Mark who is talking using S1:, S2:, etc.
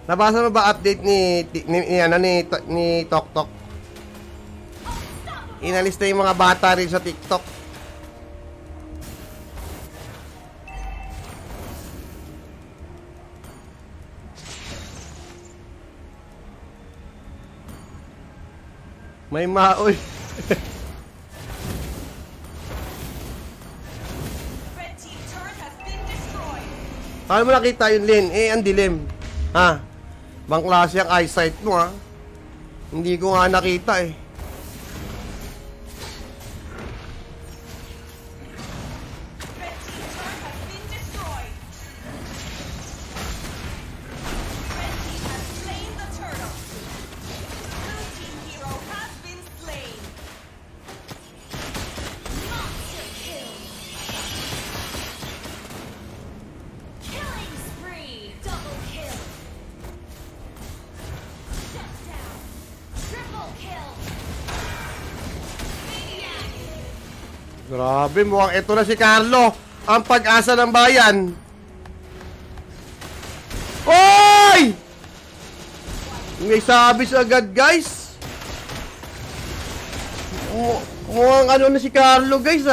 S1: Nabasa mo ba update ni Tok? Inalis na yung mga bata rin sa TikTok. May maoy. Paano mo nakita yun, Lin? Ang dilim. Ha? Bang klase ang eyesight mo, ha? Hindi ko nga nakita, eh. Grabe, mukhang ito na si Carlo, ang pag-asa ng bayan. Oy! May sabis agad, guys. Mukhang ano na si Carlo, guys, ha?